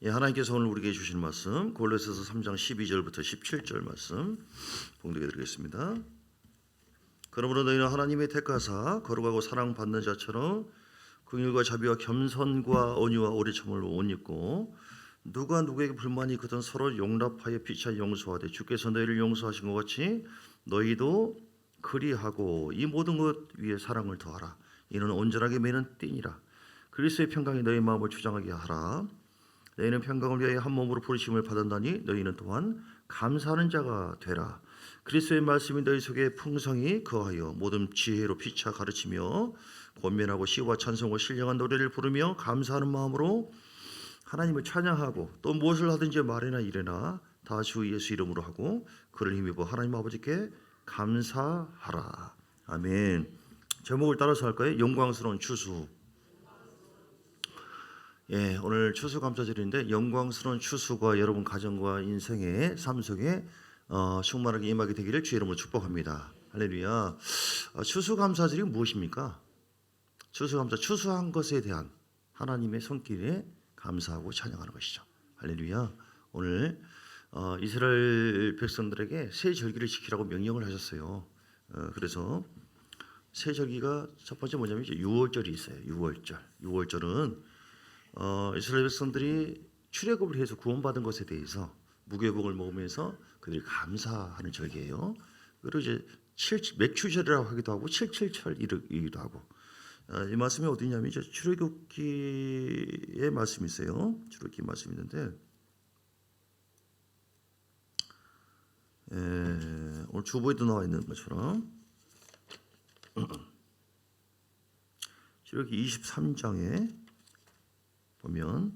예, 하나님께서 오늘 우리에게 주신 말씀 골로새서 3장 12절부터 17절 말씀 봉독해 드리겠습니다. 그러므로 너희는 하나님의 택하사 거룩하고 사랑받는 자처럼 긍휼과 자비와 겸손과 온유와 오래 참음을 옷 입고 누가 누구에게 불만이 있거든 서로 용납하여 피차 용서하되 주께서 너희를 용서하신 것 같이 너희도 그리하고 이 모든 것 위에 사랑을 더하라. 이는 온전하게 매는 띠니라. 그리스도의 평강이 너희 마음을 주장하게 하라. 너희는 평강을 위하여 한 몸으로 부르심을 받았나니 너희는 또한 감사하는 자가 되라. 그리스도의 말씀이 너희 속에 풍성히 거하여 모든 지혜로 피차 가르치며 권면하고 시와 찬송과 신령한 노래를 부르며 감사하는 마음으로 하나님을 찬양하고 또 무엇을 하든지 말이나 이래나 다 주 예수 이름으로 하고 그를 힘입어 하나님 아버지께 감사하라. 아멘. 제목을 따라서 할까요? 영광스러운 추수. 예, 오늘 추수감사절인데 영광스러운 추수가 여러분 가정과 인생의 삶 속에 충만하게 임하게 되기를 주의 이름으로 축복합니다. 할렐루야. 추수감사절이 무엇입니까? 추수한 것에 대한 하나님의 손길에 감사하고 찬양하는 것이죠. 할렐루야. 오늘 이스라엘 백성들에게 새 절기를 지키라고 명령을 하셨어요. 그래서 새 절기가 첫 번째 뭐냐면 이제 유월절이 있어요. 유월절은 이스라엘 백성들이 출애굽을 해서 구원받은 것에 대해서 무교복을 먹으면서 그들이 감사하는 절기예요. 그리고 이제 맥추절이라고 하기도 하고 777이기도 하고 이 말씀이 어디냐면 이제 출애굽기의 말씀이 있어요. 출애굽기 말씀이 있는데 오늘 주보에도 나와 있는 것처럼 출애굽기 23장에 보면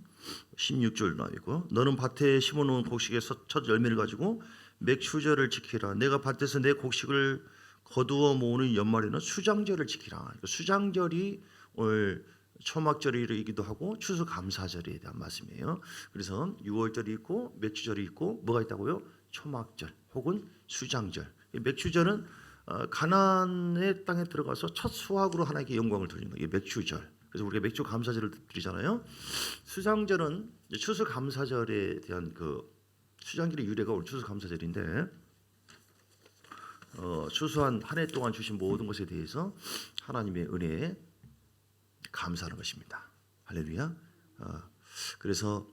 16절 나와 있고 너는 밭에 심어놓은 곡식에서 첫 열매를 가지고 맥추절을 지키라. 내가 밭에서 내 곡식을 거두어 모으는 연말에는 수장절을 지키라. 수장절이 오늘 초막절이기도 하고 추수감사절에 대한 말씀이에요. 그래서 6월절이 있고 맥추절이 있고 뭐가 있다고요? 초막절 혹은 수장절. 맥추절은 가나안의 땅에 들어가서 첫 수확으로 하나님께 영광을 돌리는 거예요. 맥추절. 그래서 우리가 맥주 감사절을 드리잖아요. 수장절은 추수감사절에 대한 그 수장절의 유래가 오늘 추수감사절인데 추수한 한 해 동안 주신 모든 것에 대해서 하나님의 은혜에 감사하는 것입니다. 할렐루야. 그래서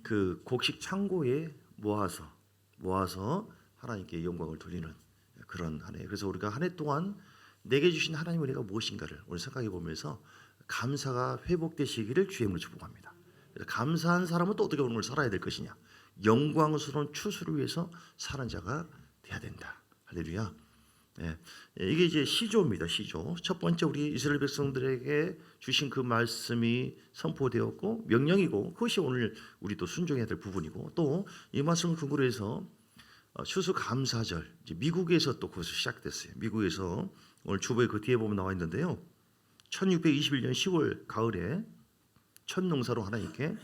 그 곡식 창고에 모아서 하나님께 영광을 돌리는 그런 한 해. 그래서 우리가 한 해 동안 내게 주신 하나님의 은혜가 무엇인가를 오늘 생각해 보면서 감사가 회복되시기를 주의 이름으로 축복합니다. 감사한 사람은 또 어떻게 오늘 살아야 될 것이냐? 영광스러운 추수를 위해서 사는 자가 돼야 된다. 할렐루야. 네. 이게 이제 시조입니다. 시조. 첫 번째 우리 이스라엘 백성들에게 주신 그 말씀이 선포되었고 명령이고 그것이 오늘 우리도 순종해야 될 부분이고 또 이 말씀을 근거로 해서 추수감사절 미국에서 또 그것이 시작됐어요. 미국에서 오늘 주보에 그 뒤에 보면 나와 있는데요. 1621년 10월 가을에 첫 농사로 하나님께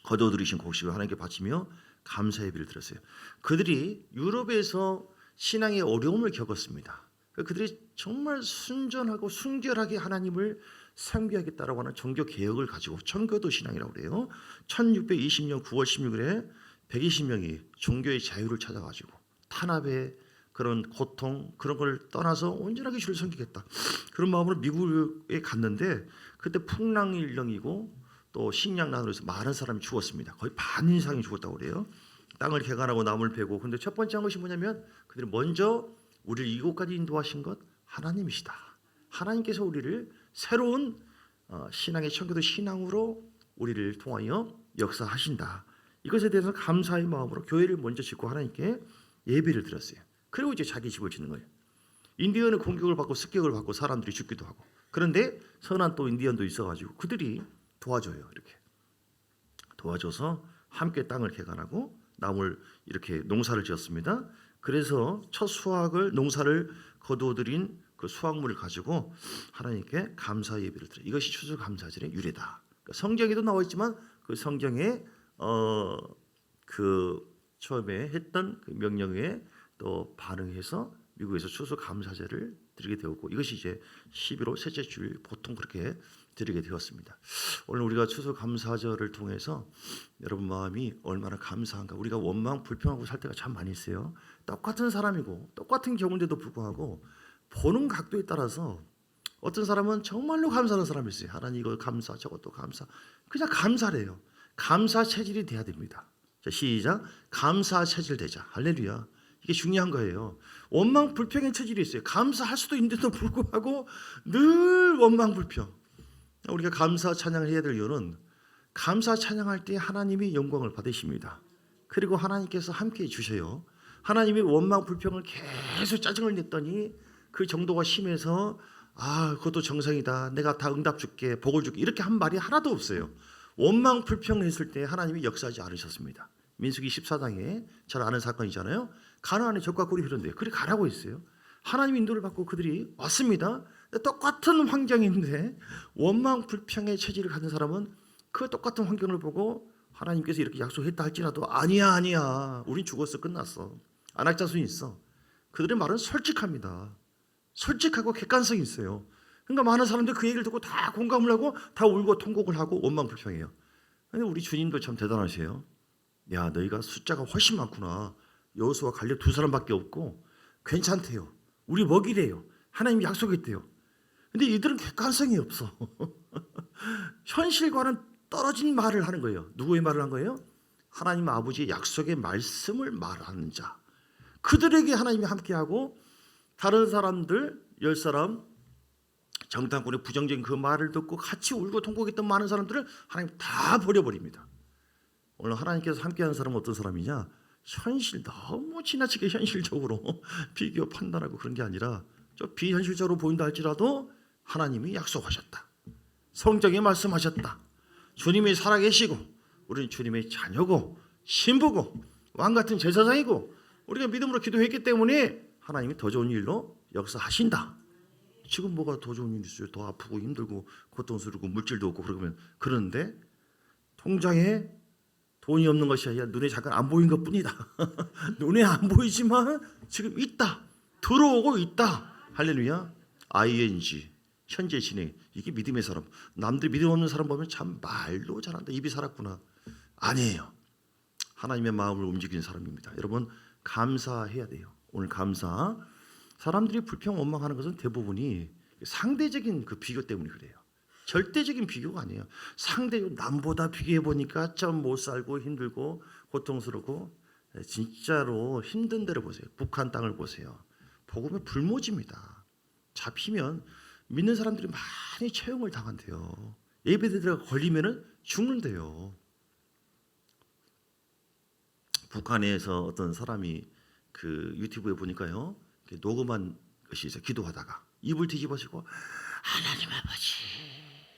거둬들이신 곡식을 하나님께 바치며 감사 예배를 드렸어요. 그들이 유럽에서 신앙의 어려움을 겪었습니다. 그들이 정말 순전하고 순결하게 하나님을 섬겨야겠다라고 하는 종교 개혁을 가지고 청교도 신앙이라고 그래요. 1620년 9월 16일에 120명이 종교의 자유를 찾아가지고 탄압의 그런 고통 그런 걸 떠나서 온전하게 주를 섬기겠다. 그런 마음으로 미국에 갔는데 그때 풍랑일령이고 또 식량난으로 해서 많은 사람이 죽었습니다. 거의 반 이상이 죽었다고 그래요. 땅을 개간하고 나무를 베고. 근데 첫 번째 한 것이 뭐냐면 그들이 먼저 우리를 이곳까지 인도하신 것 하나님이시다. 하나님께서 우리를 새로운 신앙의 청교도 신앙으로 우리를 통하여 역사하신다. 이것에 대해서 감사의 마음으로 교회를 먼저 짓고 하나님께 예배를 드렸어요. 그리고 이제 자기 집을 짓는 거예요. 인디언의 공격을 받고 습격을 받고 사람들이 죽기도 하고. 그런데 선한 또 인디언도 있어가지고 그들이 도와줘요. 이렇게 도와줘서 함께 땅을 개간하고 나무를 이렇게 농사를 지었습니다. 그래서 첫 수확을 농사를 거두어들인 그 수확물을 가지고 하나님께 감사 예배를 드려요. 이것이 추수감사절의 유래다. 그러니까 성경에도 나와 있지만 그 성경에 그 처음에 했던 그 명령에 또 반응해서 미국에서 추수감사절을 드리게 되었고 이것이 이제 11월 셋째 주일 보통 그렇게 드리게 되었습니다. 오늘 우리가 추수감사절을 통해서 여러분 마음이 얼마나 감사한가. 우리가 원망 불평하고 살 때가 참 많이 있어요. 똑같은 사람이고 똑같은 경우인데도 불구하고 보는 각도에 따라서 어떤 사람은 정말로 감사하는 사람이 있어요. 하나님 이거 감사, 저것도 감사. 그냥 감사래요. 감사 체질이 돼야 됩니다. 자, 시작. 감사 체질 되자. 할렐루야. 이게 중요한 거예요. 원망 불평의 체질이 있어요. 감사할 수도 있는데도 불구하고 늘 원망 불평. 우리가 감사 찬양을 해야 될 이유는 감사 찬양할 때 하나님이 영광을 받으십니다. 그리고 하나님께서 함께 주셔요. 하나님이 원망 불평을 계속 짜증을 냈더니 그 정도가 심해서 그것도 정상이다. 내가 다 응답 줄게. 복을 줄게. 이렇게 한 말이 하나도 없어요. 원망 불평을 했을 때 하나님이 역사하지 않으셨습니다. 민수기 14장에 잘 아는 사건이잖아요. 가나안에 적과 꿀이 흐른대요. 그리 가라고 했어요. 하나님 인도를 받고 그들이 왔습니다. 똑같은 환경인데 원망 불평의 체질을 가진 사람은 그 똑같은 환경을 보고 하나님께서 이렇게 약속했다 할지라도 아니야. 우린 죽었어. 끝났어. 안악자손이 있어. 그들의 말은 솔직합니다. 솔직하고 객관성이 있어요. 그러니까 많은 사람들이 그 얘기를 듣고 다 공감을 하고 다 울고 통곡을 하고 원망 불평해요. 근데 우리 주님도 참 대단하세요. 야, 너희가 숫자가 훨씬 많구나. 여호수아와 갈렙 두 사람밖에 없고 괜찮대요. 우리 먹이래요. 하나님이 약속했대요. 근데 이들은 객관성이 없어. 현실과는 떨어진 말을 하는 거예요. 누구의 말을 한 거예요? 하나님 아버지의 약속의 말씀을 말하는 자. 그들에게 하나님이 함께하고 다른 사람들 10사람 정탐꾼의 부정적인 그 말을 듣고 같이 울고 통곡했던 많은 사람들을 하나님 다 버려버립니다. 오늘 하나님께서 함께하는 사람은 어떤 사람이냐? 현실 너무 지나치게 현실적으로 비교 판단하고 그런 게 아니라 저 비현실적으로 보인다 할지라도 하나님이 약속하셨다. 성경에 말씀하셨다. 주님이 살아계시고 우리는 주님의 자녀고 신부고 왕같은 제사장이고 우리가 믿음으로 기도했기 때문에 하나님이 더 좋은 일로 역사하신다. 지금 뭐가 더 좋은 일이 있어요? 더 아프고 힘들고 고통스럽고 물질도 없고 그러는데 통장에 돈이 없는 것이 아니라 눈에 잠깐 안 보인 것뿐이다. 눈에 안 보이지만 지금 있다. 들어오고 있다. 할렐루야. ing 현재 진행. 이게 믿음의 사람. 남들 믿음 없는 사람 보면 참 말도 잘한다. 입이 살았구나. 아니에요. 하나님의 마음을 움직이는 사람입니다. 여러분 감사해야 돼요. 오늘 감사. 사람들이 불평 원망하는 것은 대부분이 상대적인 그 비교 때문에 그래요. 절대적인 비교가 아니에요. 상대적으로 남보다 비교해 보니까 좀 못 살고 힘들고 고통스럽고 진짜로 힘든 데를 보세요. 북한 땅을 보세요. 복음의 불모지입니다. 잡히면 믿는 사람들이 많이 처형을 당한대요. 예배드리다가 걸리면은 죽는데요. 북한에서 어떤 사람이 그 유튜브에 보니까요. 녹음한 것이 있어요. 기도하다가 입을 뒤집어지고 하나님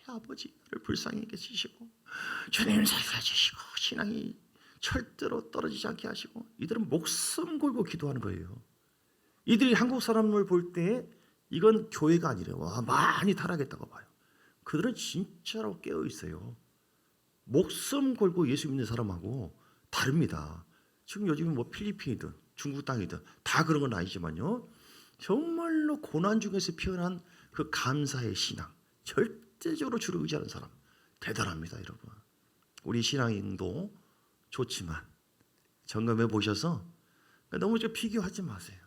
아버지를 불쌍히 여기시고 주님 살려주시고 신앙이 절대로 떨어지지 않게 하시고 이들은 목숨 걸고 기도하는 거예요. 이들이 한국 사람을 볼 때 이건 교회가 아니래요. 와, 많이 타락했다고 봐요. 그들은 진짜로 깨어 있어요. 목숨 걸고 예수 믿는 사람하고 다릅니다. 지금 요즘에 뭐 필리핀이든 중국 땅이든 다 그런 건 아니지만요. 정말로 고난 중에서 피어난 그 감사의 신앙, 절대적으로 주를 의지하는 사람 대단합니다, 여러분. 우리 신앙도 좋지만 점검해 보셔서 너무 비교하지 마세요.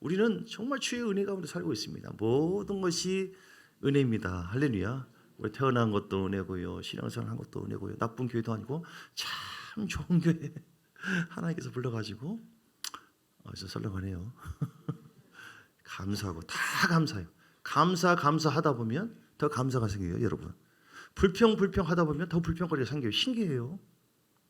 우리는 정말 주의 은혜 가운데 살고 있습니다. 모든 것이 은혜입니다. 할렐루야. 우리 태어난 것도 은혜고요. 신앙생활 한 것도 은혜고요. 나쁜 교회도 아니고 참 좋은 교회 하나님께서 불러가지고 저 설렁하네요. 감사하고 다 감사해요. 감사하다 보면 더 감사가 생겨요, 여러분. 불평 하다 보면 더 불평거리가 생겨요. 신기해요.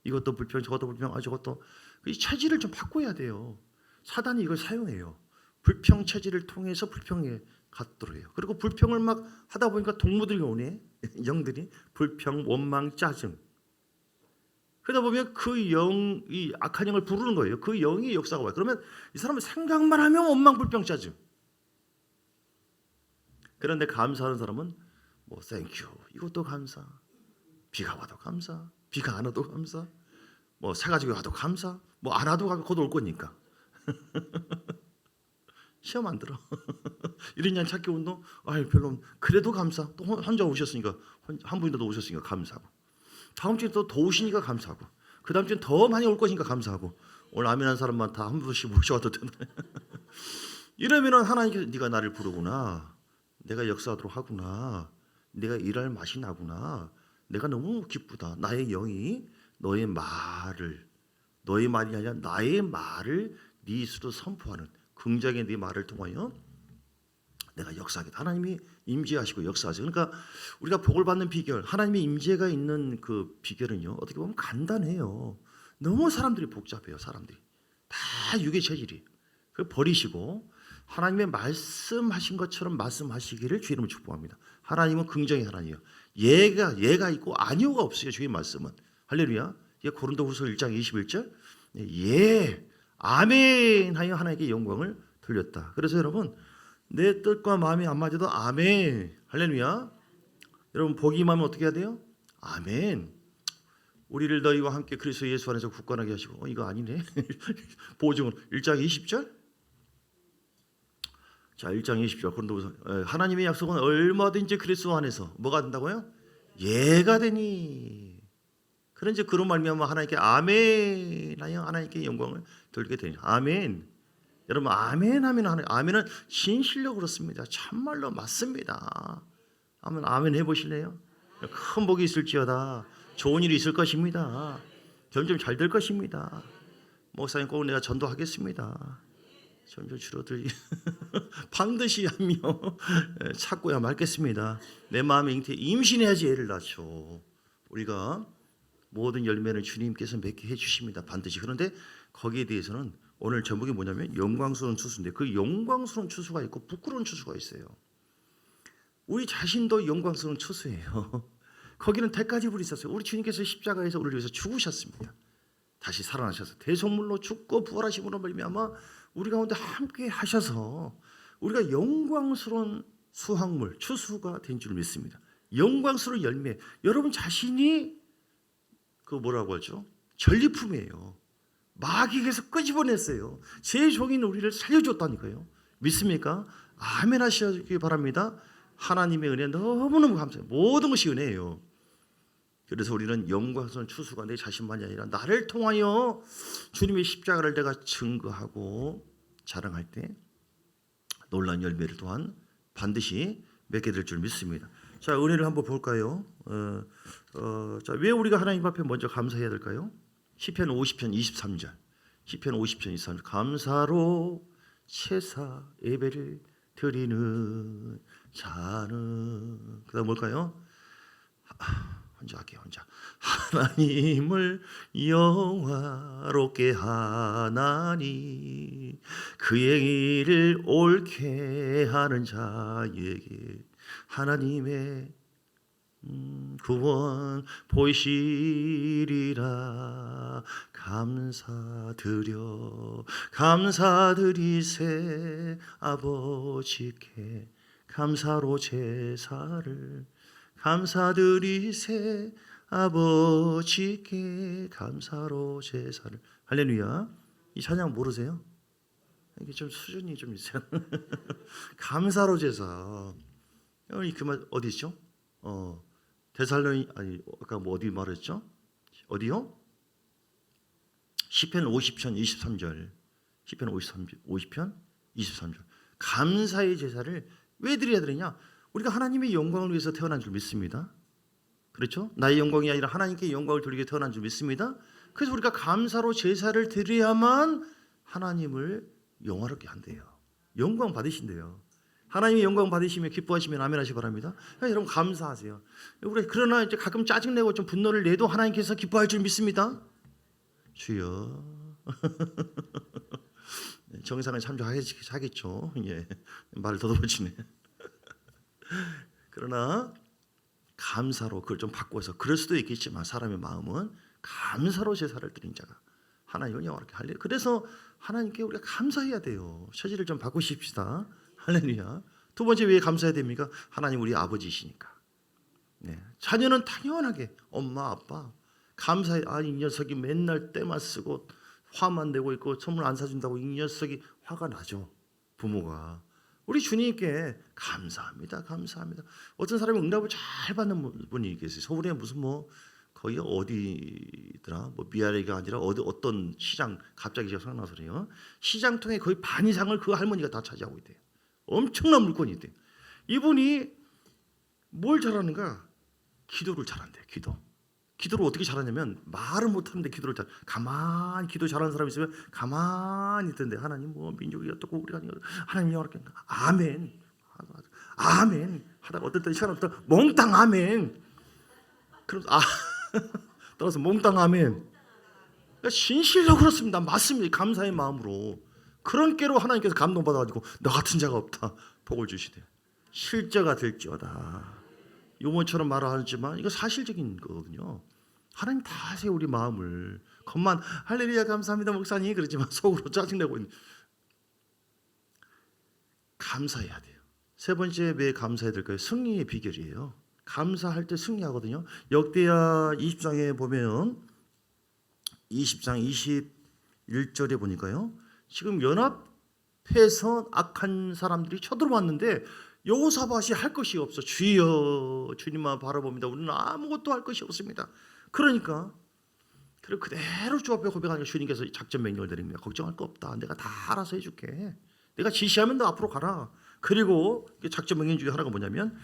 이것도 불평, 저것도 불평, 저것도 이 체질을 좀 바꿔야 돼요. 사단이 이걸 사용해요. 불평 체질을 통해서 불평에 갖도록 해요. 그리고 불평을 막 하다 보니까 동무들이 오네. 영들이 불평, 원망, 짜증. 그러다 보면 그 이 악한 영을 부르는 거예요. 그 영이 역사가 와요. 그러면 이 사람은 생각만 하면 원망, 불평, 짜증. 그런데 감사하는 사람은 뭐 땡큐 이것도 감사, 비가 와도 감사, 비가 안 와도 감사, 뭐 사가지고 와도 감사, 뭐 안 와도 곧 올 거니까. 시험 안 들어. 1년 찾기 운동, 아유 별로 그래도 감사. 또 혼자 오셨으니까 한 분이라도 오셨으니까 감사하고. 다음 주에 또 더 오시니까 감사하고. 그 다음 주엔 더 많이 올 것이니까 감사하고. 오늘 아멘한 사람만 다 한 분씩 모셔와도 되나? 이러면은 하나님께서 네가 나를 부르구나. 내가 역사하도록 하구나. 내가 일할 맛이 나구나. 내가 너무 기쁘다. 나의 영이 너의 말이 아니라 나의 말을 네 입술로 선포하는 긍정의 네 말을 통하여 내가 역사하겠다. 하나님이 임재하시고 역사하세요. 그러니까 우리가 복을 받는 비결, 하나님의 임재가 있는 그 비결은요. 어떻게 보면 간단해요. 너무 사람들이 복잡해요. 사람들이 다 육의 체질이. 그 버리시고 하나님의 말씀하신 것처럼 말씀하시기를 주의 이름으로 축복합니다. 하나님은 긍정의 하나님이에요. 예가 있고 아니오가 없어요. 주의 말씀은. 할렐루야. 이게 고린도후서 1장 21절. 예, 아멘 하여 하나님께 영광을 돌렸다. 그래서 여러분 내 뜻과 마음이 안 맞아도 아멘. 할렐루야. 여러분 복이 임하면 어떻게 해야 돼요? 아멘. 우리를 너희와 함께 그리스도 예수 안에서 굳건하게 하시고 이거 아니네. 보증은 1장 20절. 자, 1장 20절. 고린도후서 하나님의 약속은 얼마든지 그리스도 안에서 뭐가 된다고요? 예가 되니. 그런지 그런 말미암아 하나님께 아멘 하여 하나님께 영광을 돌리게 되니. 아멘. 여러분 아멘 하면 아멘은 진실로 그렇습니다. 참말로 맞습니다. 한번 아멘 해보실래요? 큰 복이 있을지어다. 좋은 일이 있을 것입니다. 점점 잘 될 것입니다. 목사님 꼭 내가 전도하겠습니다. 점점 줄어들기 반드시 하며 찾고야 말겠습니다. 내 마음에 잉태 임신해야지 애를 낳죠. 우리가 모든 열매는 주님께서 맺게 해주십니다. 반드시. 그런데 거기에 대해서는 오늘 제목이 뭐냐면 영광스러운 추수인데 그 영광스러운 추수가 있고 부끄러운 추수가 있어요. 우리 자신도 영광스러운 추수예요. 거기는 대가지불이 있었어요. 우리 주님께서 십자가에서 우리를 위해서 죽으셨습니다. 다시 살아나셔서 대속물로 죽고 부활하심으로 말미암아 우리 가운데 함께 하셔서 우리가 영광스러운 수확물, 추수가 된 줄 믿습니다. 영광스러운 열매. 여러분 자신이 그 뭐라고 하죠? 전리품이에요. 마귀에게서 끄집어냈어요. 제 종인 우리를 살려줬다니까요. 믿습니까? 아멘 하시기 바랍니다. 하나님의 은혜 너무너무 감사해요. 모든 것이 은혜예요. 그래서 우리는 영광스러운 추수가 내 자신만이 아니라 나를 통하여 주님의 십자가를 내가 증거하고 자랑할 때 놀라운 열매를 또한 반드시 맺게 될 줄 믿습니다. 자, 은혜를 한번 볼까요? 자, 왜 우리가 하나님 앞에 먼저 감사해야 될까요? 시편 50편 23절. 시편 50편 23절. 감사로 제사 예배를 드리는 자는 그다음 뭘까요? 혼자 할게요. 혼자. 하나님을 영화롭게 하나니 그의 일을 옳게 하는 자에게 하나님의 구원 보이시리라. 감사드리세 아버지께 감사로 제사를 감사드리세 아버지께 감사로 제사를. 할렐루야. 이 찬양 모르세요? 이게 좀 수준이 좀 있어요. 감사로 제사. 그 말 어디 있죠? 데살로니 아니 아까 뭐 어디 말했죠? 어디요? 시편 50편 23절. 시편 50편 23절. 감사의 제사를 왜 드려야 되느냐? 우리가 하나님의 영광을 위해서 태어난 줄 믿습니다. 그렇죠? 나의 영광이 아니라 하나님께 영광을 돌리게 태어난 줄 믿습니다. 그래서 우리가 감사로 제사를 드려야만 하나님을 영화롭게 한대요. 영광 받으신대요. 하나님의 영광 받으시며 기뻐하시면 아멘 하시기 바랍니다. 여러분 감사하세요. 우리 그러나 이제 가끔 짜증내고 좀 분노를 내도 하나님께서 기뻐할 줄 믿습니다. 주여. 정상을 참조하겠죠. 예. 말을 더듬어지네. 그러나 감사로 그걸 좀 바꿔서 그럴 수도 있겠지만 사람의 마음은 감사로 제사를 드린 자가 하나님을 영화롭게 할래. 그래서 하나님께 우리가 감사해야 돼요. 처지를 좀 바꾸십시다. 할렐루야. 두 번째 왜 감사해야 됩니까? 하나님 우리 아버지시니까. 네. 자녀는 당연하게 엄마 아빠 감사해. 아, 이 녀석이 맨날 때만 쓰고 화만 내고 있고 선물 안 사준다고 이 녀석이 화가 나죠. 부모가 우리 주님께 감사합니다, 감사합니다. 어떤 사람이 응답을 잘 받는 분이 계세요. 서울에 무슨 뭐 거기 어디더라, 뭐 미아리가 아니라 어떤 시장, 갑자기 제가 생각나서 그래요. 시장통에 거의 반 이상을 그 할머니가 다 차지하고 있대요. 엄청난 물건이 있대요. 이분이 뭘 잘하는가? 기도를 잘한대요. 기도를 어떻게 잘하냐면 말을 못하는데 기도를 가만히 기도 잘하는 사람이 있으면 가만히 있던데, 하나님 뭐 민족이 어떻고 우리가 하나님 영원하게 아멘 아멘 하다가 어떤 때 시간 없다 몽땅 아멘. 그럼 따라서 몽땅 아멘. 그러니까 진실로 그렇습니다. 맞습니다. 감사의 마음으로 그런 께로 하나님께서 감동받아가지고 너 같은 자가 없다 복을 주시대. 실제가 될지어다. 요번처럼 말하지만 이거 사실적인 거거든요. 하나님 다 아세요. 우리 마음을. 겉만 할렐루야 감사합니다 목사님 그러지만 속으로 짜증내고 있는. 감사해야 돼요. 세 번째 왜 감사해야 될까요? 승리의 비결이에요. 감사할 때 승리하거든요. 역대하 20장에 보면 20장 21절에 보니까요. 지금 연합해서 악한 사람들이 쳐들어왔는데 여호사밧이 할 것이 없어. 주여 주님만 바라봅니다. 우리는 아무것도 할 것이 없습니다. 그러니까 그대로 주 앞에 고백하니까 주님께서 작전 명령을 내립니다. 걱정할 거 없다. 내가 다 알아서 해줄게. 내가 지시하면 너 앞으로 가라. 그리고 작전 명령 중에 하나가 뭐냐면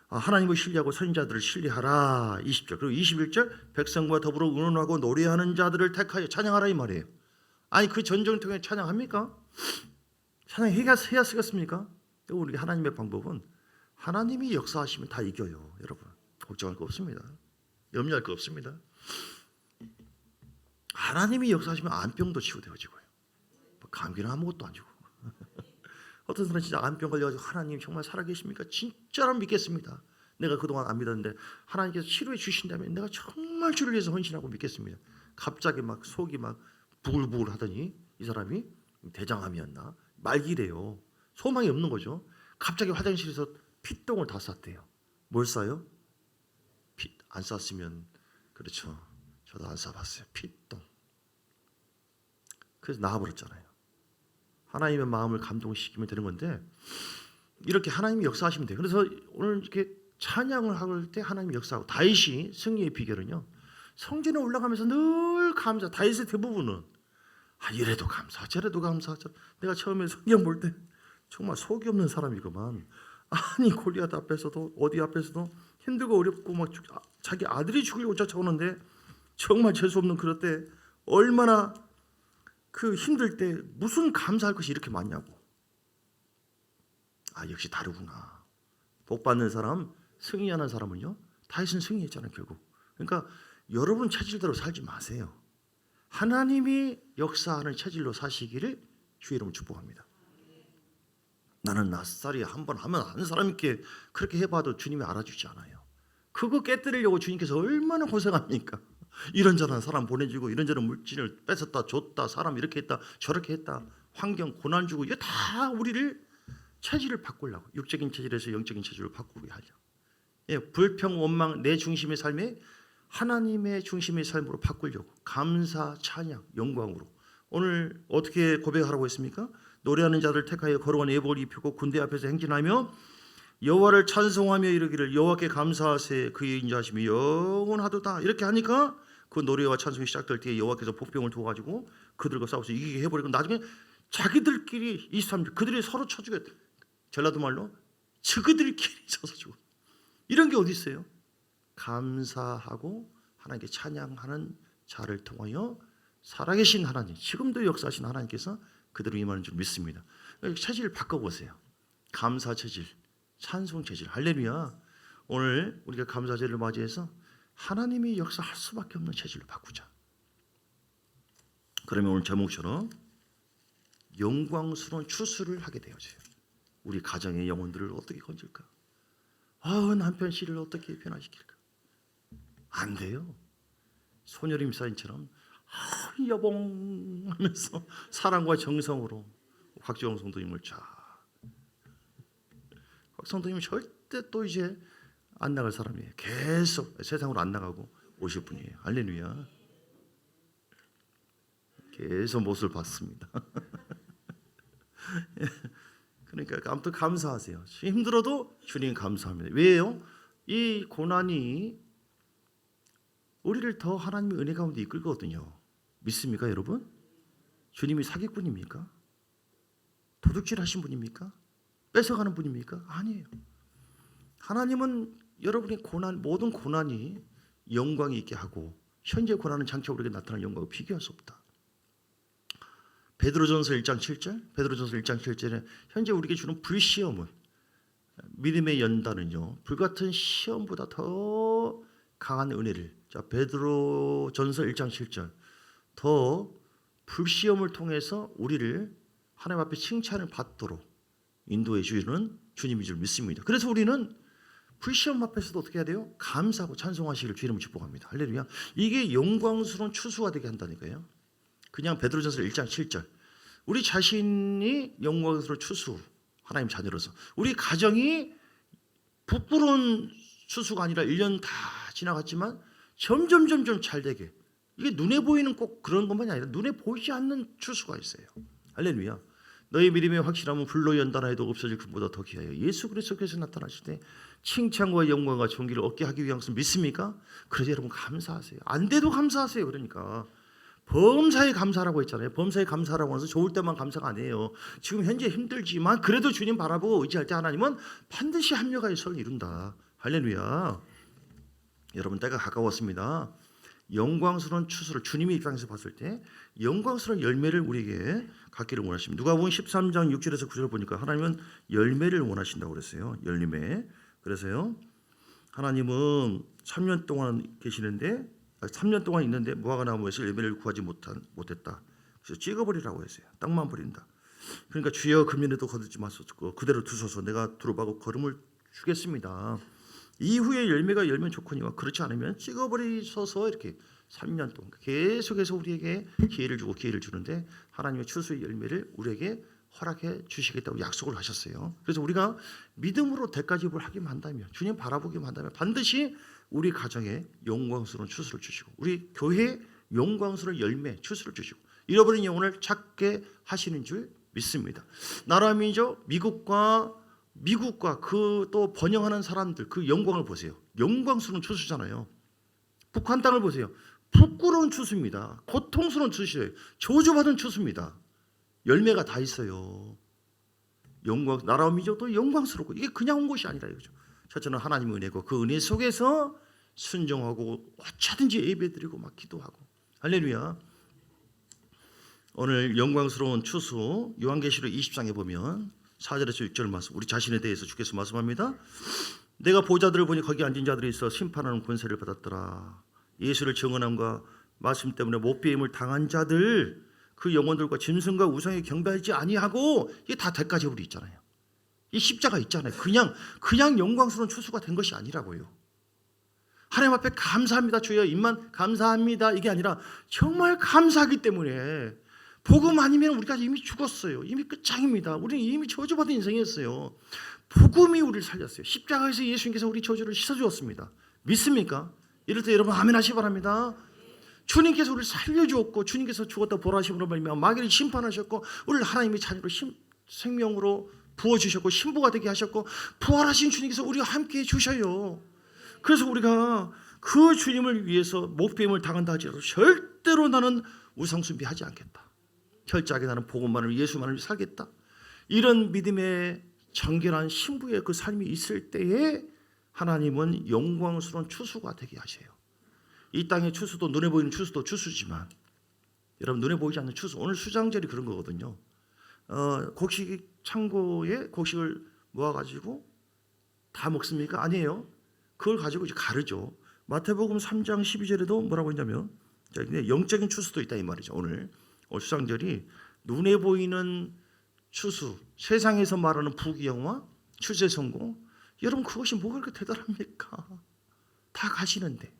하나님을 신뢰하고 선지자들을 신뢰하라. 20절. 그리고 21절 백성과 더불어 의논하고 노래하는 자들을 택하여 찬양하라 이 말이에요. 아니 그 전쟁통에 찬양합니까? 찬양해야 쓰겠습니까? 우리 하나님의 방법은 하나님이 역사하시면 다 이겨요. 여러분 걱정할 거 없습니다. 염려할 거 없습니다. 하나님이 역사하시면 안병도 치유되어지고요. 감기는 아무것도 안 주고. 어떤 사람은 진짜 안병 걸려가지고 하나님 정말 살아계십니까? 진짜로 믿겠습니다. 내가 그동안 안 믿었는데 하나님께서 치료해 주신다면 내가 정말 주를 위해서 헌신하고 믿겠습니다. 갑자기 막 속이 막 부글부글 하더니 이 사람이 대장암이었나? 말기래요. 소망이 없는 거죠. 갑자기 화장실에서 핏똥을 다 쌌대요. 뭘 싸요? 핏 안 쌌으면 그렇죠. 저도 안 싸봤어요. 핏똥. 그래서 나와버렸잖아요. 하나님의 마음을 감동시키면 되는 건데 이렇게 하나님이 역사하시면 돼요. 그래서 오늘 이렇게 찬양을 할 때 하나님이 역사하고 다윗이 승리의 비결은요. 성전에 올라가면서 늘 감사. 다윗의 대부분은 이래도 감사, 저래도 감사. 내가 처음에 성경 볼 때 정말 속이 없는 사람이구만. 아니 골리앗 앞에서도 어디 앞에서도 힘들고 어렵고 막 자기 아들이 죽이려고 쫓아오는데 정말 재수 없는 그럴 때 얼마나 그 힘들 때 무슨 감사할 것이 이렇게 많냐고. 역시 다르구나. 복 받는 사람, 승리하는 사람은요. 다윗은 승리했잖아요 결국. 그러니까 여러분 체질대로 살지 마세요. 하나님이 역사하는 체질로 사시기를 주의 이름으로 축복합니다. 나는 낯살이 한번 하면 한 사람께 그렇게 해봐도 주님이 알아주지 않아요. 그거 깨뜨리려고 주님께서 얼마나 고생합니까? 이런저런 사람 보내주고 이런저런 물질을 뺏었다 줬다 사람 이렇게 했다 저렇게 했다 환경 고난 주고 이게 다 우리를 체질을 바꾸려고 육적인 체질에서 영적인 체질로 바꾸게 하려고. 불평 원망 내 중심의 삶에 하나님의 중심의 삶으로 바꾸려고 감사 찬양 영광으로. 오늘 어떻게 고백하라고 했습니까? 노래하는 자들 택하여 거룩한 예복을 입히고 군대 앞에서 행진하며 여호와를 찬송하며 이르기를 여호와께 감사하세 그의 인자하심이 영원하도다. 이렇게 하니까 그 노래와 찬송이 시작될 때 여호와께서 복병을 두어가지고 그들과 싸워서 이기게 해버리고 나중에 자기들끼리 23절 그들이 서로 쳐주겠다. 전라도 말로 저그들끼리 쳐서 죽어. 이런 게 어디 있어요? 감사하고 하나님께 찬양하는 자를 통하여 살아계신 하나님 지금도 역사하신 하나님께서 그대로 임하는 줄 믿습니다. 체질을 바꿔보세요. 감사 체질 찬송 체질 할렐루야. 오늘 우리가 감사제를 맞이해서 하나님이 역사할 수밖에 없는 체질로 바꾸자. 그러면 오늘 제목처럼 영광스러운 추수를 하게 되어져요. 우리 가정의 영혼들을 어떻게 건질까? 남편 씨를 어떻게 변화시킬까? 안 돼요. 손여림 사인처럼 여봉 하면서 사랑과 정성으로 곽지영 성도님을 성도님은 절대 또 이제 안 나갈 사람이에요. 계속 세상으로 안 나가고 오실 분이에요. 할렐루야. 계속 못을 봤습니다. 그러니까 아무튼 감사하세요. 힘들어도 주님 감사합니다. 왜요? 이 고난이 우리를 더 하나님의 은혜 가운데 이끌거든요. 믿습니까, 여러분? 주님이 사기꾼입니까? 도둑질하신 분입니까? 뺏어가는 분입니까? 아니에요. 하나님은 여러분의 고난, 모든 고난이 영광이 있게 하고 현재 고난은 장차 우리에게 나타날 영광을 비교할 수 없다. 베드로전서 1장 7절, 베드로전서 1장 7절에 현재 우리에게 주는 불시험은, 믿음의 연단은요, 불같은 시험보다 더 강한 은혜를, 자 베드로전서 1장 7절, 더 불시험을 통해서 우리를 하나님 앞에 칭찬을 받도록 인도해 주시는 주님인 줄 믿습니다. 그래서 우리는 불시험 앞에서도 어떻게 해야 돼요? 감사하고 찬송하시기를 주 이름으로 축복합니다. 할렐루야. 이게 영광스러운 추수가 되게 한다니까요. 그냥 베드로전서 1장 7절, 우리 자신이 영광스러운 추수, 하나님 자녀로서 우리 가정이 부끄러운 추수가 아니라 1년 다 지나갔지만 점점 잘 되게, 이게 눈에 보이는 꼭 그런 것만이 아니라 눈에 보이지 않는 추수가 있어요. 할렐루야. 너희 믿음의 확실함은 불로 연단하여도 없어질 금보다 더 귀하여 예수 그리스도께서 나타나실 때 칭찬과 영광과 존귀를 얻게 하기 위한 것을 믿습니까? 그래서 여러분 감사하세요. 안 돼도 감사하세요. 그러니까 범사에 감사라고 했잖아요. 범사에 감사라고 해서 좋을 때만 감사가 아니에요. 지금 현재 힘들지만 그래도 주님 바라보고 의지할 때 하나님은 반드시 합력하여 선을 이룬다. 할렐루야. 여러분 때가 가까웠습니다. 영광스러운 추수를 주님의 입장에서 봤을 때 영광스러운 열매를 우리에게 갖기를 원하십니다. 누가복음 13장 6절에서 9절 보니까 하나님은 열매를 원하신다고 그랬어요. 열매. 그래서요, 하나님은 3년 동안 계시는데 3년 동안 있는데 무화과 나무에서 열매를 구하지 못했다. 그래서 찍어버리라고 했어요. 땅만 버린다. 그러니까 주여 금년에도 거두지 마소서, 그대로 두소서, 내가 두루마고 걸음을 주겠습니다. 이후에 열매가 열면 좋거니와 그렇지 않으면 찍어버리셔서 이렇게 3년 동안 계속해서 우리에게 기회를 주고 기회를 주는데 하나님의 추수의 열매를 우리에게 허락해 주시겠다고 약속을 하셨어요. 그래서 우리가 믿음으로 대가집을 하기만 한다면, 주님 바라보기만 한다면 반드시 우리 가정에 영광스러운 추수를 주시고 우리 교회에 영광스러운 열매 추수를 주시고 잃어버린 영혼을 찾게 하시는 줄 믿습니다. 나라 민족 미국과 그 또 번영하는 사람들 그 영광을 보세요. 영광스러운 추수잖아요. 북한 땅을 보세요. 부끄러운 추수입니다. 고통스러운 추수예요. 저주받은 추수입니다. 열매가 다 있어요. 나라와 민족도 영광스럽고 이게 그냥 온 것이 아니라 이거죠. 첫째는 하나님의 은혜고 그 은혜 속에서 순종하고 어쩌든지 예배드리고 막 기도하고. 할렐루야. 오늘 영광스러운 추수 요한계시록 20장에 보면 4절에서 6절 말씀, 우리 자신에 대해서 주께서 말씀합니다. 내가 보좌들을 보니 거기 앉은 자들이 있어 심판하는 권세를 받았더라. 예수를 증언함과 말씀 때문에 못배임을 당한 자들, 그 영혼들과 짐승과 우상에 경배하지 아니하고, 이게 다 대가제물이 있잖아요. 이 십자가 있잖아요. 그냥 영광스러운 추수가 된 것이 아니라고요. 하나님 앞에 감사합니다 주여, 입만 감사합니다 이게 아니라 정말 감사하기 때문에, 복음 아니면 우리가 이미 죽었어요. 이미 끝장입니다. 우리는 이미 저주받은 인생이었어요. 복음이 우리를 살렸어요. 십자가에서 예수님께서 우리 저주를 씻어주었습니다. 믿습니까? 이럴 때 여러분 아멘 하시기 바랍니다. 주님께서 우리를 살려주었고, 주님께서 죽었다 부활하심으로 말미암아 마귀를 심판하셨고, 우리를 하나님의 자녀로 생명으로 부어주셨고 신부가 되게 하셨고, 부활하신 주님께서 우리와 함께 해주셔요. 그래서 우리가 그 주님을 위해서 목배임을 당한다 하지라도 절대로 나는 우상숭배하지 않겠다. 철저하게 나는 복음만을, 예수만을 살겠다. 이런 믿음의 정결한 신부의 그 삶이 있을 때에 하나님은 영광스러운 추수가 되게 하셔요. 이 땅의 추수도, 눈에 보이는 추수도 추수지만 여러분 눈에 보이지 않는 추수, 오늘 수장절이 그런 거거든요. 곡식 창고에 곡식을 모아가지고 다 먹습니까? 아니에요. 그걸 가지고 이제 가르죠. 마태복음 3장 12절에도 뭐라고 했냐면, 영적인 추수도 있다 이 말이죠. 오늘 수장절이 눈에 보이는 추수, 세상에서 말하는 부귀영화, 추세 성공, 여러분 그것이 뭐가 그렇게 대단합니까? 다 가시는데,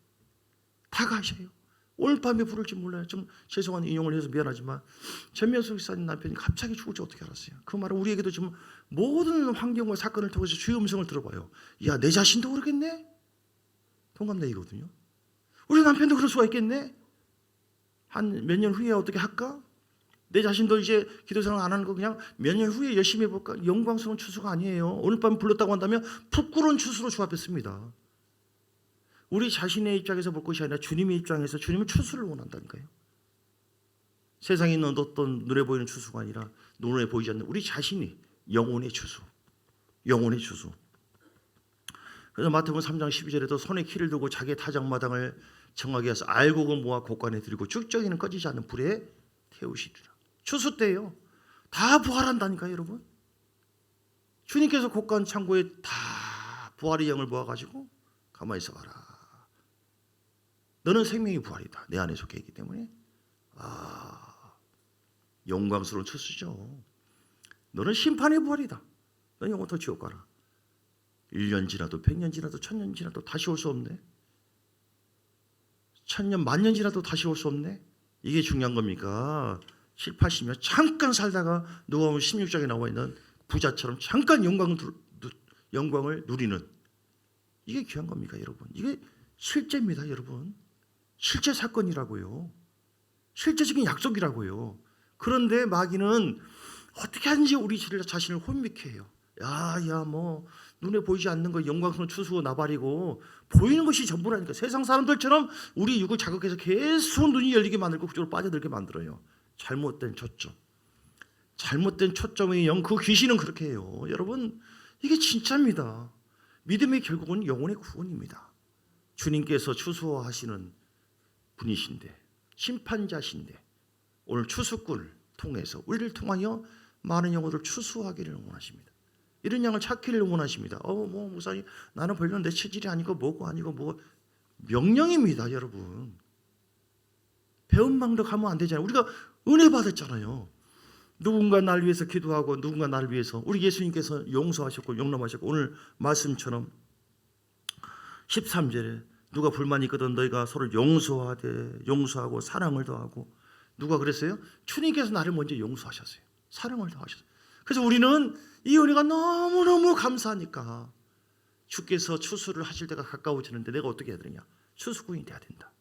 다 가셔요. 오늘 밤에 부를지 몰라요. 좀 죄송한 인용을 해서 미안하지만 전명숙 목사님 남편이 갑자기 죽을 줄 어떻게 알았어요? 그 말은 우리에게도 지금 모든 환경과 사건을 통해서 주의 음성을 들어봐요. 야, 내 자신도 그러겠네? 동갑내기거든요. 우리 남편도 그럴 수가 있겠네? 한 몇 년 후에 어떻게 할까? 내 자신도 이제 기도생활 안 하는 거 그냥 몇 년 후에 열심히 해볼까? 영광스러운 추수가 아니에요. 오늘 밤 불렀다고 한다면 부끄러운 추수로 주 앞에 씁니다. 우리 자신의 입장에서 볼 것이 아니라 주님의 입장에서 주님은 추수를 원한다니까요. 세상에 있는 어떤 눈에 보이는 추수가 아니라 눈에 보이지 않는 우리 자신이 영혼의 추수. 영혼의 추수. 그래서 마태복음 3장 12절에도 손에 키를 들고 자기의 타작마당을 정하게 해서 알곡을 모아 곳간에 들이고 쭉정이는 꺼지지 않는 불에 태우시리라. 추수 때요. 다 부활한다니까요, 여러분. 주님께서 곳간 창고에 다 부활의 영을 모아가지고 가만히 있어봐라. 너는 생명의 부활이다. 내 안에 속해 있기 때문에. 영광스러운 추수죠. 너는 심판의 부활이다. 너는 영원토 지옥 가라. 1년 지나도 100년 지나도 1000년 지나도 다시 올 수 없네. 1000년 만년 지나도 다시 올 수 없네. 이게 중요한 겁니까? 7, 80년 잠깐 살다가 누가복음 16장에 나와 있는 부자처럼 잠깐 영광을 누리는, 이게 귀한 겁니까, 여러분? 이게 실제입니다, 여러분. 실제 사건이라고요. 실제적인 약속이라고요. 그런데 마귀는 어떻게 하든지 우리 자신을 혼미케 해요. 뭐 눈에 보이지 않는 거 영광스러운 추수 나발이고 보이는 것이 전부라니까. 세상 사람들처럼 우리 육을 자극해서 계속 눈이 열리게 만들고 그쪽으로 빠져들게 만들어요. 잘못된 초점. 잘못된 초점의 영, 그 귀신은 그렇게 해요. 여러분, 이게 진짜입니다. 믿음의 결국은 영혼의 구원입니다. 주님께서 추수하시는 분이신데, 심판자신데, 오늘 추수꾼을 통해서 우리를 통하여 많은 영혼을 추수하기를 원하십니다. 이런 양을 찾기를 원하십니다. 목사님, 나는 별로 내 체질이 아니고 뭐고 아니고 뭐, 명령입니다, 여러분. 배은망덕 하면 안 되잖아요. 우리가 은혜 받았잖아요. 누군가 날 위해서 기도하고 누군가 나를 위해서, 우리 예수님께서 용서하셨고 용납하셨고, 오늘 말씀처럼 13절에 누가 불만이 있거든 너희가 서로 용서하고 사랑을 더하고. 누가 그랬어요? 주님께서 나를 먼저 용서하셨어요. 사랑을 더하셨어요. 그래서 우리는 이 은혜가 너무너무 감사하니까 주께서 추수를 하실 때가 가까워지는데 내가 어떻게 해야 되느냐? 추수꾼이 돼야 된다.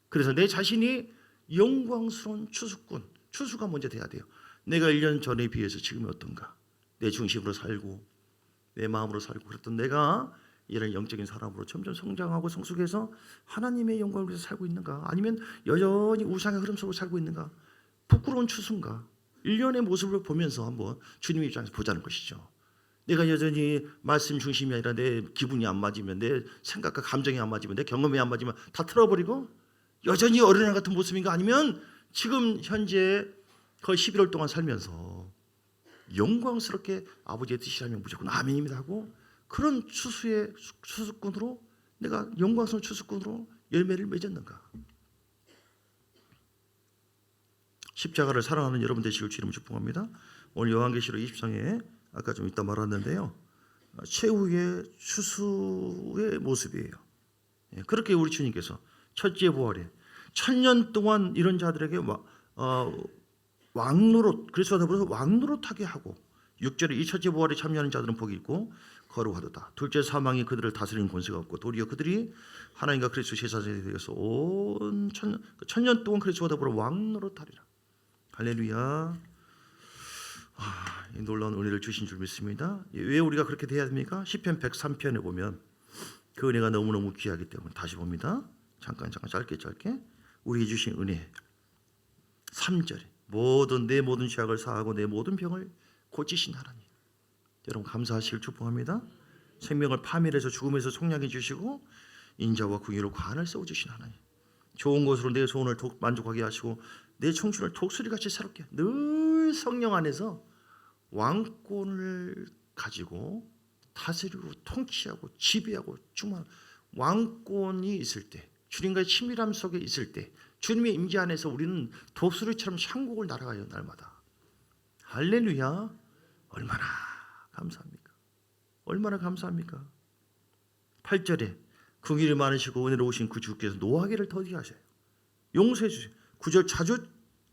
그래서 내 자신이 영광스러운 추수꾼, 추수가 먼저 돼야 돼요. 내가 1년 전에 비해서 지금이 어떤가? 내 중심으로 살고 내 마음으로 살고 그랬던 내가 이런 영적인 사람으로 점점 성장하고 성숙해서 하나님의 영광을 위해서 살고 있는가? 아니면 여전히 우상의 흐름 속으로 살고 있는가? 부끄러운 추수인가? 1년의 모습을 보면서 한번 주님의 입장에서 보자는 것이죠. 내가 여전히 말씀 중심이 아니라 내 기분이 안 맞으면, 내 생각과 감정이 안 맞으면, 내 경험이 안 맞으면 다 틀어버리고 여전히 어린애 같은 모습인가? 아니면 지금 현재 거의 11월 동안 살면서 영광스럽게 아버지의 뜻이라면 무조건 아멘입니다 하고, 그런 추수꾼으로, 내가 영광스러운 추수꾼으로 열매를 맺었는가? 십자가를 사랑하는 여러분 되시길 주님을 축복합니다. 오늘 요한계시록 20장에 아까 좀 이따 말았는데요, 최후의 추수의 모습이에요. 그렇게 우리 주님께서 첫째 부활에 1000년 동안 이런 자들에게 왕노릇, 그리스도와 더불어서 왕노릇하게 하고, 6절에 이 첫째 부활에 참여하는 자들은 복이 있고 거룩하도다. 둘째 사망이 그들을 다스리는 권세가 없고 도리어 그들이 하나님과 그리스도 제사장이 되어서 온 1000년 동안 그리스도와 더불어 왕노릇하리라. 할렐루야. 이 놀라운 은혜를 주신 줄 믿습니다. 왜 우리가 그렇게 돼야 됩니까? 시편 103편에 보면 그 은혜가 너무너무 귀하기 때문에 다시 봅니다. 잠깐 짧게 우리에게 주신 은혜. 3절에 내 모든 죄악을 사하고 내 모든 병을 고치신 하나님. 여러분 감사하시길 축복합니다. 생명을 파멸해서 죽음에서 속량해 주시고 인자와 궁유로 관을 세워주신 하나님. 좋은 것으로 내 소원을 만족하게 하시고 내 청춘을 독수리같이 새롭게, 늘 성령 안에서 왕권을 가지고 다스리고 통치하고 지배하고 충만한 왕권이 있을 때, 주님과의 친밀함 속에 있을 때, 주님의 임재 안에서 우리는 독수리처럼 천국을 날아가요, 날마다. 할렐루야. 얼마나 감사합니까? 얼마나 감사합니까? 8절에 긍휼이 많으시고 은혜로우신 그 주께서 노하기를 더디게 하셔요. 용서해 주세요. 9절 자주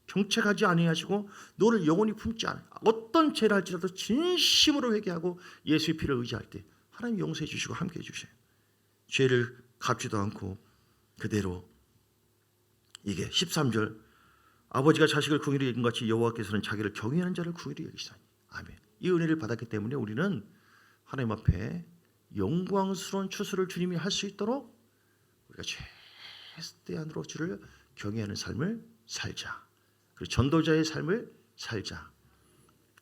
경책하지 아니하시고 너를 영원히 품지 않아. 어떤 죄를 할지라도 진심으로 회개하고 예수의 피를 의지할 때 하나님 용서해 주시고 함께해 주셔요. 죄를 갚지도 않고 그대로. 이게 13절 아버지가 자식을 긍휼히 여긴 같이 여호와께서는 자기를 경외하는 자를 긍휼히 여기시나니. 아멘. 이 은혜를 받았기 때문에 우리는 하나님 앞에 영광스러운 추수를 주님이 할 수 있도록 우리가 최대한으로 주를 경외하는 삶을 살자. 그리고 전도자의 삶을 살자.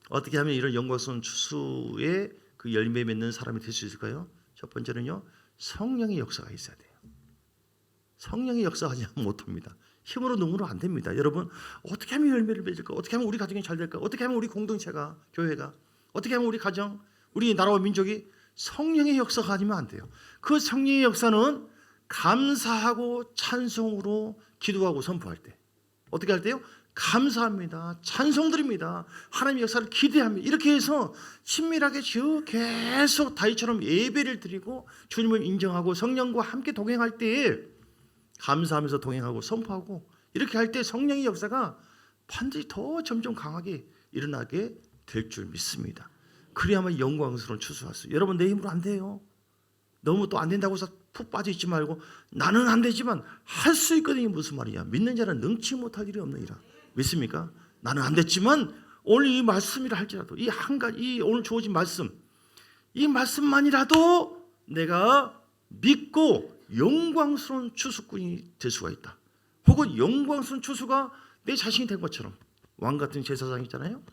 어떻게 하면 이런 영광스러운 추수의 그 열매 맺는 사람이 될 수 있을까요? 첫 번째는요, 성령의 역사가 있어야 돼요. 성령의 역사하지 않으면 못합니다. 힘으로 능으로 안 됩니다. 여러분, 어떻게 하면 열매를 맺을까? 어떻게 하면 우리 가정이 잘 될까? 어떻게 하면 우리 공동체가, 교회가, 어떻게 하면 우리 가정, 우리 나라와 민족이 성령의 역사가 아니면 안 돼요. 그 성령의 역사는 감사하고 찬송으로 기도하고 선포할 때 어떻게 할 때요? 감사합니다. 찬송드립니다. 하나님의 역사를 기대합니다. 이렇게 해서 친밀하게 계속 다윗처럼 예배를 드리고 주님을 인정하고 성령과 함께 동행할 때에 감사하면서 동행하고 선포하고 이렇게 할 때 성령의 역사가 반드시 더 점점 강하게 일어나게 될 줄 믿습니다. 그래야만 영광스러운 추수할 수. 여러분, 내 힘으로 안 돼요. 너무 또 안 된다고 해서 푹 빠져 있지 말고 나는 안 되지만 할 수 있거든요. 무슨 말이야? 믿는 자는 능치 못할 일이 없느니라. 믿습니까? 나는 안 됐지만 오늘 이 말씀이라 할지라도 이 한 가지, 이 오늘 주어진 말씀, 이 말씀만이라도 내가 믿고 영광스러운 추수꾼이 될 수가 있다. 혹은 영광스러운 추수가 내 자신이 된 것처럼 왕 같은 제사장이잖아요.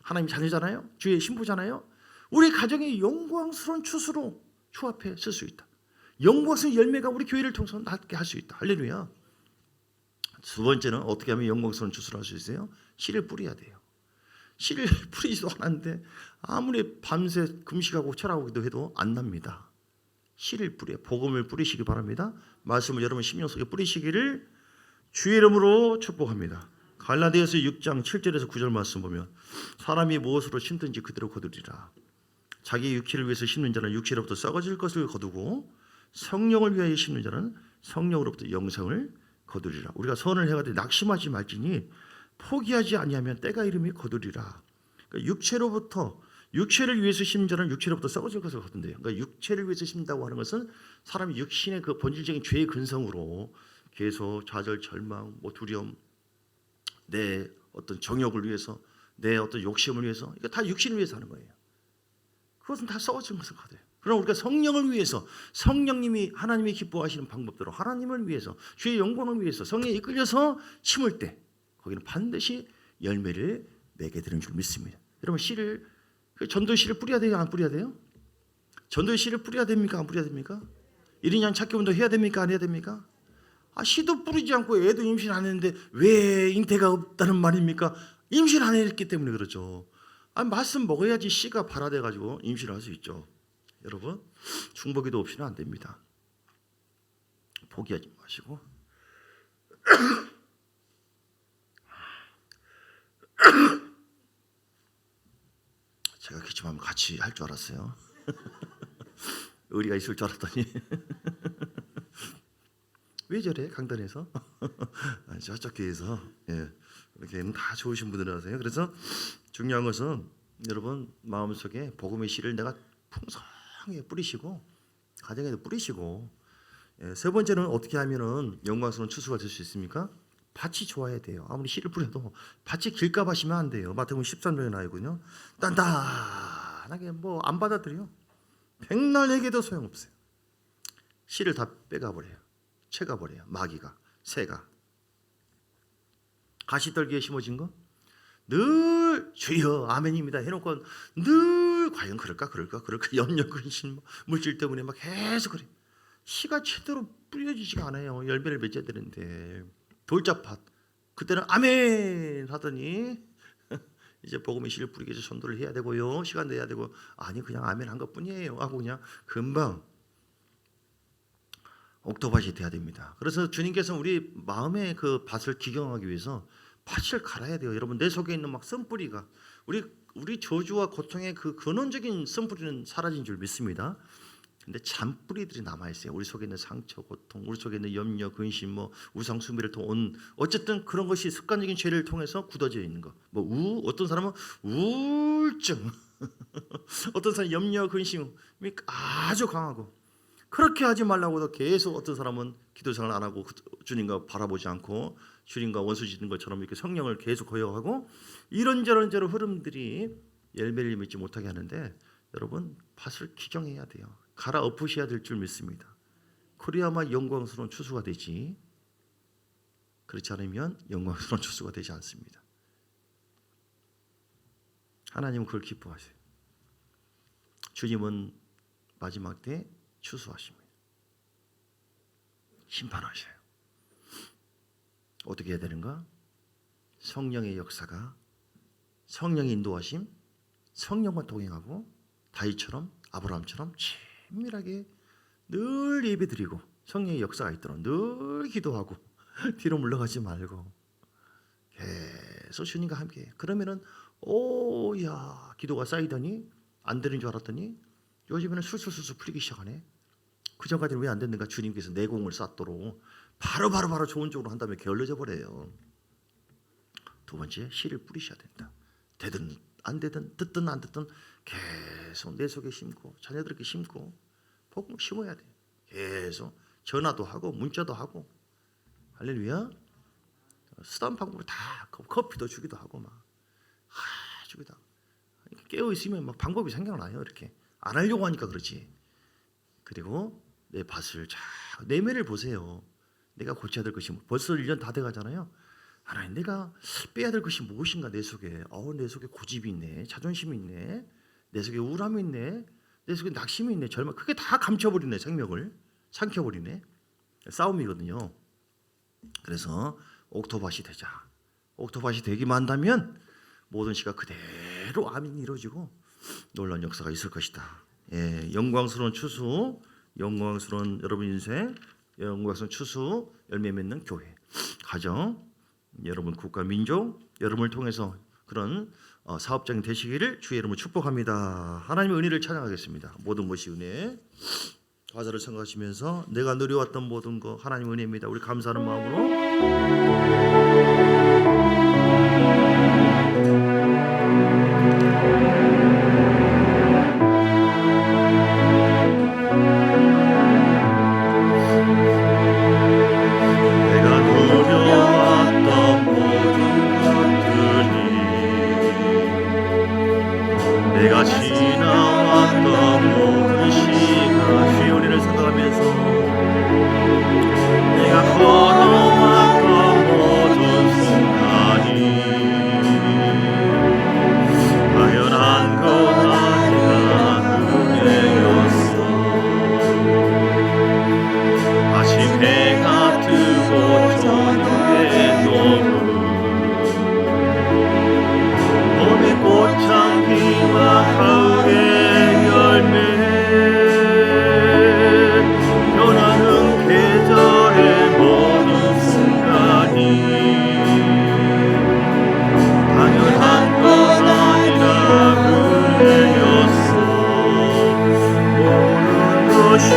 하나님 자녀잖아요. 주의 신부잖아요. 우리 가정의 영광스러운 추수로 주 앞에 쓸 수 있다. 영광스러운 열매가 우리 교회를 통해서 낫게 할 수 있다. 할렐루야. 두 번째는 어떻게 하면 영광스러운 추수를 할 수 있어요? 씨를 뿌려야 돼요. 씨를 뿌리지도 않았는데 아무리 밤새 금식하고 철하고 기도해도 안 납니다. 씨를 뿌려, 복음을 뿌리시기 바랍니다. 말씀을 여러분 심령 속에 뿌리시기를 주의 이름으로 축복합니다. 갈라디아서 6장 7절에서 9절 말씀 보면 사람이 무엇으로 심든지 그대로 거두리라. 자기 육체를 위해서 심는 자는 육체로부터 썩어질 것을 거두고 성령을 위하여 심는 자는 성령으로부터 영생을 거두리라. 우리가 선을 행하되 낙심하지 말지니 포기하지 아니하면 때가 이름이 거두리라. 그러니까 육체를 위해서 심는 자는 육체로부터 썩어질 것을 거둔대요. 그러니까 육체를 위해서 심는다고 하는 것은 사람이 육신의 그 본질적인 죄의 근성으로 계속 좌절, 절망, 두려움, 내 어떤 정욕을 위해서, 내 어떤 욕심을 위해서, 이거 다 육신을 위해서 하는 거예요. 그것은 다 썩어진 것을 거둬요. 그럼 우리가 성령을 위해서, 성령님이 하나님이 기뻐하시는 방법대로 하나님을 위해서, 주의 영광을 위해서 성령에 이끌려서 심을 때 거기는 반드시 열매를 맺게 되는 줄 믿습니다. 여러분, 씨를, 전도의 씨를 뿌려야 돼요? 안 뿌려야 돼요? 전도의 씨를 뿌려야 됩니까? 안 뿌려야 됩니까? 1인 양 찾기 운동 해야 됩니까? 안 해야 됩니까? 씨도 뿌리지 않고 애도 임신 안 했는데 왜 잉태가 없다는 말입니까? 임신 안 했기 때문에 그렇죠. 말씀 먹어야지 씨가 발화돼 가지고 임신을 할 수 있죠. 여러분, 중보기도 없이는 안 됩니다. 포기하지 마시고 제가 기침하면 같이 할 줄 알았어요. 의리가 있을 줄 알았더니 왜 저래? 강단에서 저쪽 교회에서 이렇게는 다 좋으신 분들이라서요. 그래서 중요한 것은 여러분 마음속에 복음의 씨를 내가 풍성하게 뿌리시고 가정에도 뿌리시고 세 번째는 어떻게 하면은 영광스러운 추수가 될 수 있습니까? 밭이 좋아야 돼요. 아무리 씨를 뿌려도 밭이 길가 밭이면 안 돼요. 마태복음 13장에 나오거든요. 단단하게 안 받아들여. 백날 얘기해도 소용없어요. 씨를 다 빼가버려요. 채가버려요. 마귀가, 새가. 가시떨기에 심어진 거 늘 주여 아멘입니다 해놓고 늘 과연 그럴까 염려 근심 물질 때문에 막 계속 그래. 씨가 제대로 뿌려지지가 않아요. 열매를 맺어야 되는데 돌짝밭 그때는 아멘 하더니 이제 복음의 씨를 뿌리기 위해서 전도를 해야 되고요. 시간 내야 되고 아니 그냥 아멘 한 것뿐이에요 하고 그냥 금방 옥토밭이 돼야 됩니다. 그래서 주님께서 우리 마음의 그 밭을 기경하기 위해서 밭을 갈아야 돼요. 여러분 내 속에 있는 막 쓴뿌리가 우리 저주와 고통의 그 근원적인 쓴뿌리는 사라진 줄 믿습니다. 근데 잔뿌리들이 남아 있어요. 우리 속에 있는 상처, 고통, 우리 속에 있는 염려, 근심, 우상 숭배를 통한 어쨌든 그런 것이 습관적인 죄를 통해서 굳어져 있는 거. 어떤 사람은 우울증, 어떤 사람은 염려, 근심이 아주 강하고 그렇게 하지 말라고도 계속 어떤 사람은 기도 생활 안 하고 주님과 바라보지 않고 주님과 원수 짓는 것처럼 이렇게 성령을 계속 거역하고 이런저런 흐름들이 열매를 맺지 못하게 하는데, 여러분 밭을 기경해야 돼요. 갈아엎으셔야 될 줄 믿습니다. 그래야만 영광스러운 추수가 되지, 그렇지 않으면 영광스러운 추수가 되지 않습니다. 하나님은 그걸 기뻐하세요. 주님은 마지막 때 추수하십니다. 심판하셔요. 어떻게 해야 되는가? 성령의 역사가, 성령의 인도하심, 성령과 동행하고 다윗처럼, 아브라함처럼 친밀하게 늘 예배드리고 성령의 역사가 있도록 늘 기도하고 뒤로 물러가지 말고 계속 주님과 함께. 그러면은 오야 기도가 쌓이더니 안 되는 줄 알았더니 요즘에는 술술술술 풀리기 시작하네. 그전까지는 왜 안 됐는가? 주님께서 내공을 쌓도록 바로 좋은 쪽으로 한다면 게을러져 버려요. 두 번째, 씨를 뿌리셔야 된다. 되든 안 되든 듣든 안 듣든 계속 내 속에 심고 자녀들에게 심고 복음 심어야 돼. 계속 전화도 하고 문자도 하고. 할렐루야. 쓰다운 방법으로 다 커피도 주기도 하고 막 주기도 하고. 깨어 있으면 막 방법이 생각나요. 이렇게 안 하려고 하니까 그렇지. 그리고 내 밭을 잘 내면을 보세요. 내가 고쳐야 될 것이 벌써 1년 다 돼가잖아요. 하나님, 내가 빼야 될 것이 무엇인가? 내 속에 내 속에 고집이 있네, 자존심이 있네, 내 속에 우울함이 있네, 내 속에 낙심이 있네, 절망. 그게 다 감춰버리네. 생명을 삼켜버리네. 싸움이거든요. 그래서 옥토밭이 되자. 옥토밭이 되기만 한다면 모든 시가 그대로 아멘이 이루어지고 놀라운 역사가 있을 것이다. 예, 영광스러운 추수, 영광스러운 여러분 인생, 영광스러운 추수, 열매 맺는 교회, 가정, 여러분 국가, 민족, 여러분을 통해서 그런 사업장이 되시기를 주의 이름으로 축복합니다. 하나님의 은혜를 찬양하겠습니다. 모든 것이 은혜. 가사를 생각하시면서 내가 누려왔던 모든 것 하나님의 은혜입니다. 우리 감사하는 마음으로 내가 지나왔던 모든 시간, 주의 은혜를 생각하면서 내가 걸어왔던 모든 순간이 당연한 것 아니라 은혜였어. 아침 해가 뜨고 저녁에 노을, 봄의 꽃향기와 가을의 열매, 변하는 계절의 모든 순간이 당연한 건 아니라 은혜였어. 모든 것이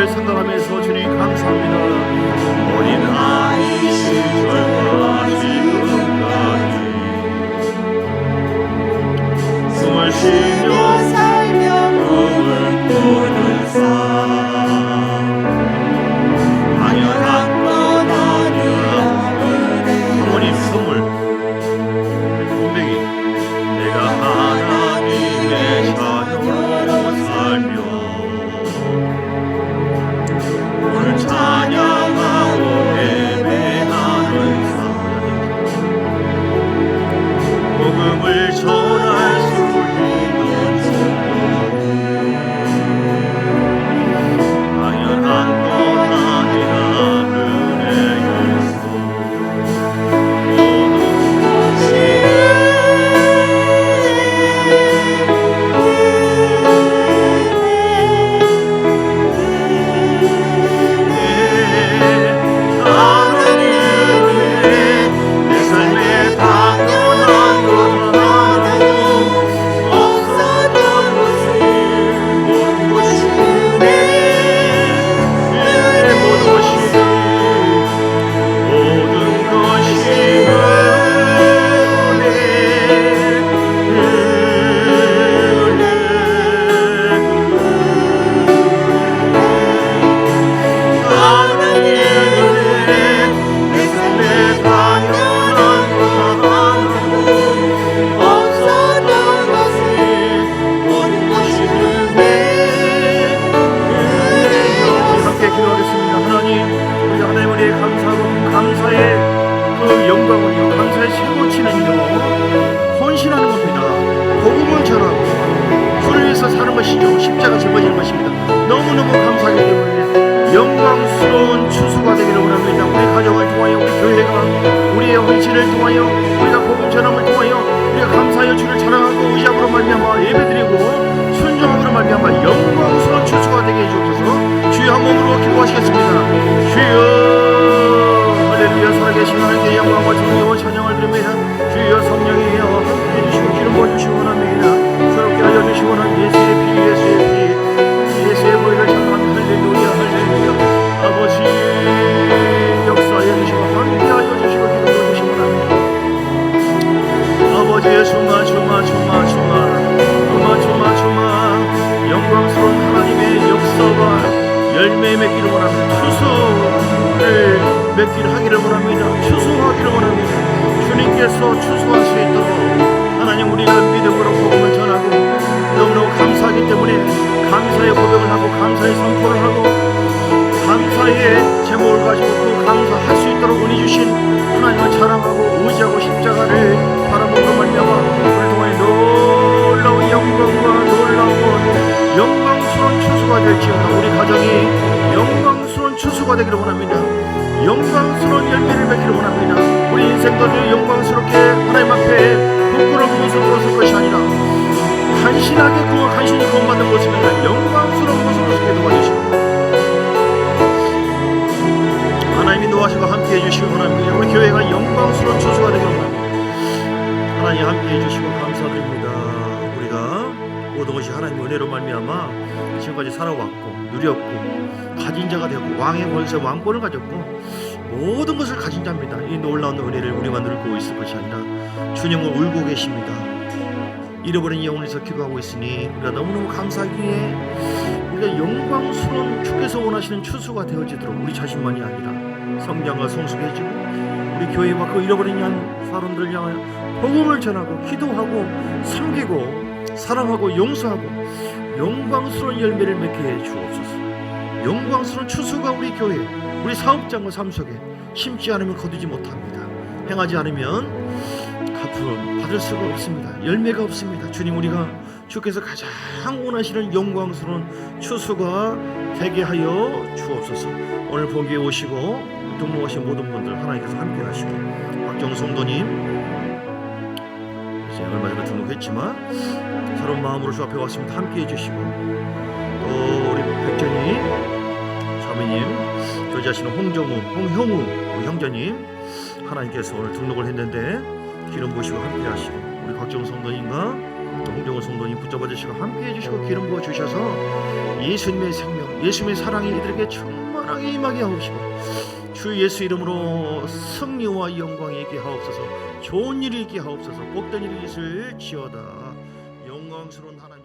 생각하면서 주님 감사합니다. 어린아이 시절과 지금까지 꿈을 쉬며 살며 꿈을 꾸는 삶, 당연한 건 아니라 부모님 선물 분명히 내가 하나님의 자녀로 살며 찬양 하나님, 우리 하나님 은혜에 감사하고 감사의 그 영광은요, 감사의 최고치는요 헌신하는 겁니다. 복음을 전하고 주를 위해서 사는 것이죠. 십자가 짊어지는 것입니다. 너무너무 감사하기 때문에 영광스러운 추수가 되기를 원합니다. 우리 가정을 통하여, 우리 교회가 우리의 헌신을 통하여, 우리가 복음 전함을 통하여 우리가 감사하여 주를 자랑하고 의지함으로 말미암아 예배드리고 순종함으로 말미암아 영광스러운 추수가 되게 해주옵소서. 주여 한 몸으로 기도하시겠습니다. 주여 할렐루야. 살아계신 하나님께 영광과 존귀와 찬양을 드립니다. 주여 성령이여 함께해 주시고 기름 부어주시기 원합니다. 새롭게 하여 주시기 원하는 예수의 피, 예수의 피, 예수의 보혈을 찬양합니다. 할렐루야 할렐루야. 아버지 역사해 주시고 함께하여 주시고 기름 부어주시기 원합니다. 아버지의 주마 주마 주마 주마 주마 주마 주마 영광스러운 하나님의 역사가 열매 맺기를 원합니다. 추수를 맺기를 하기를 원합니다. 추수하기를 원합니다. 주님께서 추수할 수 있도록 하나님 우리가 믿음으로 복음을 전하고 너무너무 감사하기 때문에 감사의 고백을 하고 감사의 선포를 하고 감사의 제목을 가지고 그 감사할 수 있도록 은혜 주신 하나님을 자랑하고 의지하고 십자가를 바라보고 말미암아 우리 통해 놀라운 영광과 놀라운 영광스러운 추수가 될지어다. 우리 가정이 영광스러운 추수가 되기를 원합니다. 영광스러운 열매를 맺기를 원합니다. 우리 인생도 영광스럽게 하나님 앞에 부끄러운 모습으로 설 것이 아니라 간신히 구원받는 모습이 아니라 영광스러운 모습으로 서게 도와주시고 하나님이 노하시고 함께해 주시기 원합니다. 우리 교회가 영광스러운 추수가 되기를 원합니다. 하나님 함께해 주시고 감사드립니다. 우리가 모든 것이 하나님의 은혜로 말미암아 지금까지 살아왔고 누렸고 가진 자가 되었고 왕의 권세 왕권을 가졌고 모든 것을 가진 자입니다. 이 놀라운 은혜를 우리만 누리고 있을 것이 아니라 주님은 울고 계십니다. 잃어버린 영혼에서 기도하고 있으니 우리가 너무너무 감사하기에 우리가 영광스러운 주께서 원하시는 추수가 되어지도록 우리 자신만이 아니라 성장과 성숙해지고 우리 교회와 그 잃어버린 사람들을 향하여 복음을 전하고 기도하고 섬기고 사랑하고 용서하고 영광스러운 열매를 맺게 해 주옵소서. 영광스러운 추수가 우리 교회 우리 사업장과 삶 속에 심지 않으면 거두지 못합니다. 행하지 않으면 갚음 받을 수가 없습니다. 열매가 없습니다. 주님 우리가 주께서 가장 원하시는 영광스러운 추수가 되게 하여 주옵소서. 오늘 본교에 오시고 등록하신 모든 분들 하나님께서 함께 하시고 박정 성도님 이제 얼마 전에 등록했지만 새로운 마음으로 주 앞에 왔습니다. 함께 해주시고 또 우리 백전님 자매님 교제하시는 홍형우 우리 형제님 하나님께서 오늘 등록을 했는데 기름 부으시고 함께 하시고 우리 박정 성도님과 홍정호 성도님 붙잡아 주시고 함께 해주시고 기름 부어 주셔서 예수님의 생명 예수님의 사랑이 이들에게 충만하게 임하게 하옵시고 주 예수 이름으로 승리와 영광이 있게 하옵소서. 좋은 일이 있게 하옵소서. 복된 일이 있을지어다. 영광스러운 하나님